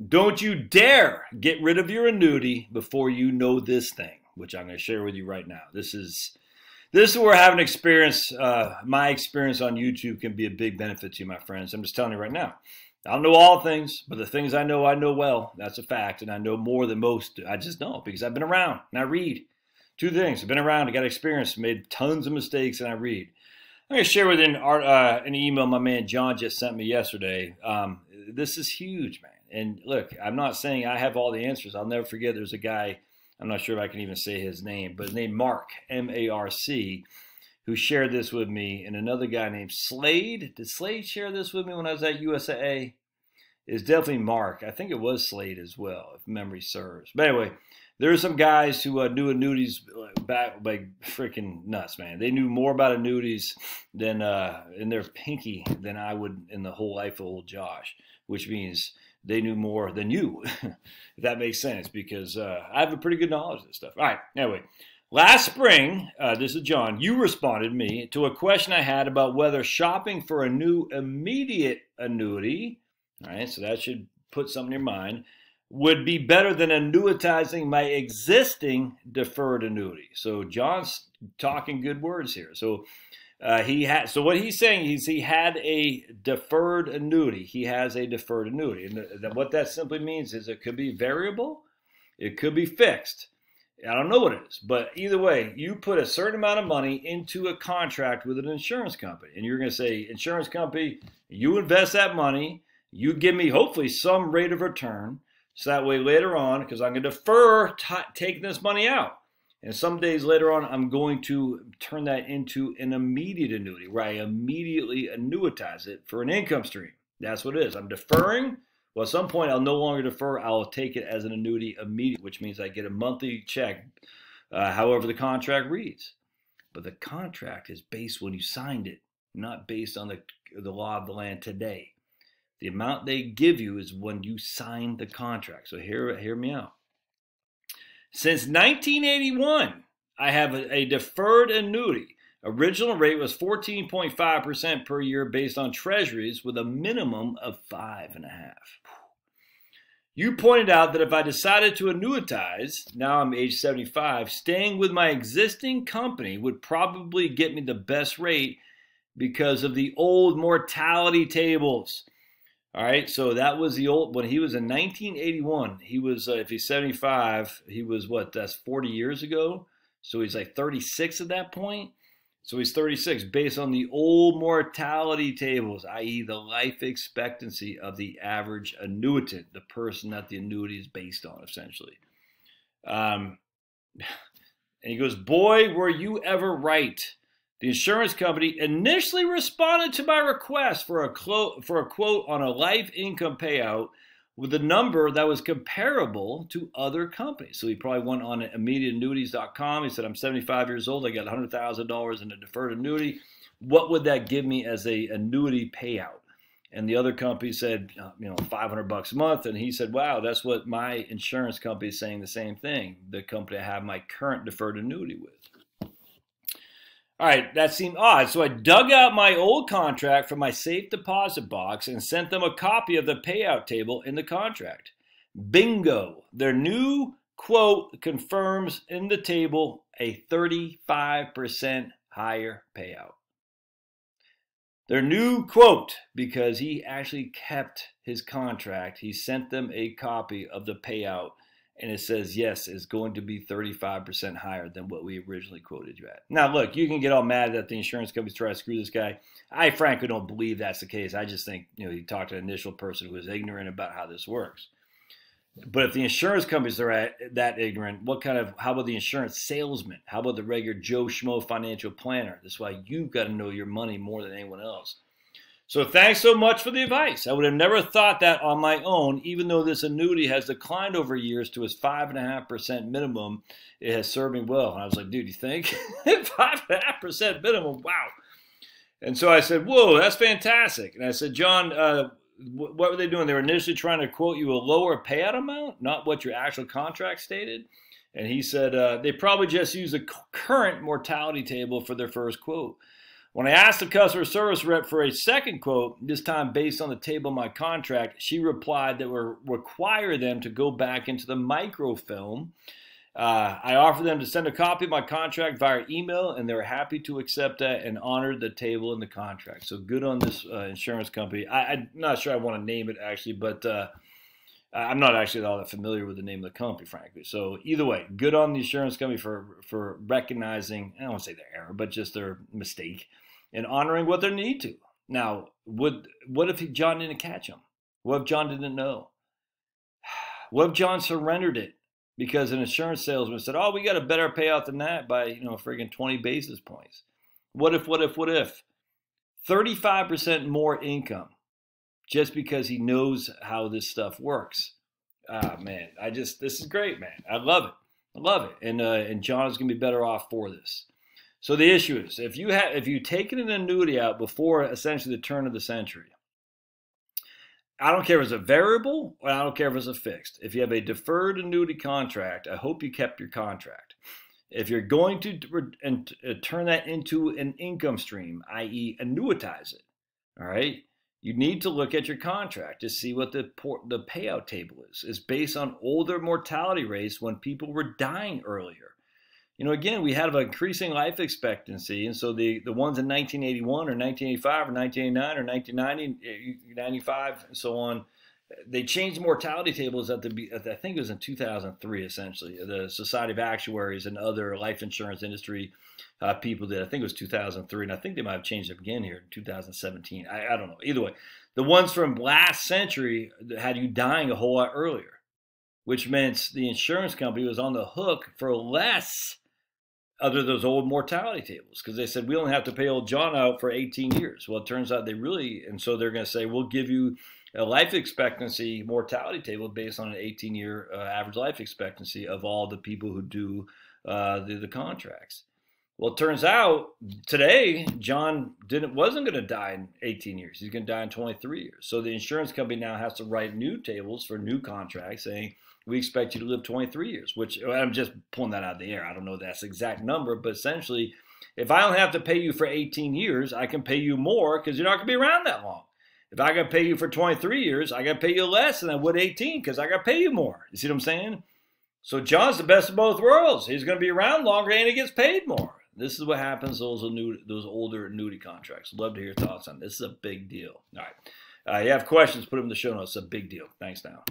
Don't you dare get rid of your annuity before you know this thing, which I'm going to share with you right now. This is where having experience, my experience on YouTube can be a big benefit to you, my friends. I'm just telling you right now. I don't know all things, but the things I know well. That's a fact, and I know more than most. I just know because I've been around and I read. Two things. I've been around, I got experience, made tons of mistakes, and I read. I'm going to share with you an email my man John just sent me yesterday. This is huge, man. And look, I'm not saying I have all the answers. I'll never forget there's a guy, I'm not sure if I can even say his name, but his name Mark, M-A-R-C, who shared this with me, and another guy named Slade. Did Slade share this with me when I was at USAA? It's definitely Mark. I think it was Slade as well, if memory serves. But anyway, there are some guys who knew annuities back like freaking nuts, man. They knew more about annuities than in their pinky than I would in the whole life of old Josh, which means they knew more than you, if that makes sense, because I have a pretty good knowledge of this stuff. All right, anyway, last spring, this is John, you responded me to a question I had about whether shopping for a new immediate annuity, all right, so that should put something in your mind, would be better than annuitizing my existing deferred annuity. So John's talking good words here. So so what he's saying is he had a deferred annuity. He has a deferred annuity. And what that simply means is it could be variable. It could be fixed. I don't know what it is. But either way, you put a certain amount of money into a contract with an insurance company. And you're going to say, insurance company, you invest that money. You give me hopefully some rate of return. So that way later on, because I'm going to defer taking this money out. And some days later on, I'm going to turn that into an immediate annuity where I immediately annuitize it for an income stream. That's what it is. I'm deferring. Well, at some point, I'll no longer defer. I'll take it as an annuity immediately, which means I get a monthly check, however the contract reads. But the contract is based when you signed it, not based on the law of the land today. The amount they give you is when you sign the contract. So hear me out. Since 1981, I have a deferred annuity. Original rate was 14.5% per year based on treasuries with a minimum of 5.5%. You pointed out that if I decided to annuitize, now I'm age 75, staying with my existing company would probably get me the best rate because of the old mortality tables. All right, so that was the old, when he was in 1981, he was, if he's 75, he was what, that's 40 years ago? So he's like 36 at that point. So he's 36 based on the old mortality tables, i.e. the life expectancy of the average annuitant, the person that the annuity is based on, essentially. And he goes, boy, were you ever right. The insurance company initially responded to my request for a quote on a life income payout with a number that was comparable to other companies. So he probably went on immediateannuities.com. He said, I'm 75 years old. I got $100,000 in a deferred annuity. What would that give me as a annuity payout? And the other company said, $500 a month. And he said, wow, that's what my insurance company is saying the same thing. The company I have my current deferred annuity with. All right, that seemed odd. So I dug out my old contract from my safe deposit box and sent them a copy of the payout table in the contract. Bingo. Their new quote confirms in the table a 35% higher payout. Their new quote, because he actually kept his contract, he sent them a copy of the payout. And it says, yes, it's going to be 35% higher than what we originally quoted you at. Now, look, you can get all mad that the insurance companies try to screw this guy. I frankly don't believe that's the case. I just think, you talk to an initial person who is ignorant about how this works. But if the insurance companies are that ignorant, how about the insurance salesman? How about the regular Joe Schmo financial planner? That's why you've got to know your money more than anyone else. So thanks so much for the advice. I would have never thought that on my own, even though this annuity has declined over years to its 5.5% minimum. It has served me well. And I was like, dude, you think? 5.5% minimum, wow. And so I said, whoa, that's fantastic. And I said, John, what were they doing? They were initially trying to quote you a lower payout amount, not what your actual contract stated. And he said, they probably just used the current mortality table for their first quote. When I asked the customer service rep for a second quote, this time based on the table of my contract, she replied that would require them to go back into the microfilm. I offered them to send a copy of my contract via email, and they were happy to accept that and honored the table in the contract. So good on this insurance company. I'm not sure I want to name it, actually, but I'm not actually all that familiar with the name of the company, frankly. So either way, good on the insurance company for recognizing, I don't want to say their error, but just their mistake, and honoring what they need to. Now, what if John didn't catch him? What if John didn't know? What if John surrendered it because an insurance salesman said, oh, we got a better payout than that by, friggin' 20 basis points? What if? 35% more income just because he knows how this stuff works. Ah, man, this is great, man. I love it. I love it. And John is going to be better off for this. So the issue is, if you've taken an annuity out before essentially the turn of the century, I don't care if it's a variable or I don't care if it's a fixed. If you have a deferred annuity contract, I hope you kept your contract. If you're going to turn that into an income stream, i.e. annuitize it, all right, you need to look at your contract to see what the payout table is. It's based on older mortality rates when people were dying earlier. Again, we have an increasing life expectancy, and so the ones in 1981 or 1985 or 1989 or 1990, 95, and so on, they changed mortality tables I think it was in 2003, essentially. The Society of Actuaries and other life insurance industry people did. I think it was 2003, and I think they might have changed it again here in 2017. I don't know. Either way, the ones from last century had you dying a whole lot earlier, which meant the insurance company was on the hook for less under those old mortality tables, because they said we only have to pay old John out for 18 years. Well, it turns out and so they're going to say, we'll give you a life expectancy mortality table based on an 18-year average life expectancy of all the people who do the contracts. Well, it turns out today, John wasn't going to die in 18 years. He's going to die in 23 years. So the insurance company now has to write new tables for new contracts saying, we expect you to live 23 years, which I'm just pulling that out of the air. I don't know that's the exact number, but essentially, if I don't have to pay you for 18 years, I can pay you more because you're not going to be around that long. If I got to pay you for 23 years, I got to pay you less than I would 18 because I got to pay you more. You see what I'm saying? So John's the best of both worlds. He's going to be around longer and he gets paid more. This is what happens to those older annuity contracts. Love to hear your thoughts on this. This is a big deal. All right. You have questions, put them in the show notes. It's a big deal. Thanks now.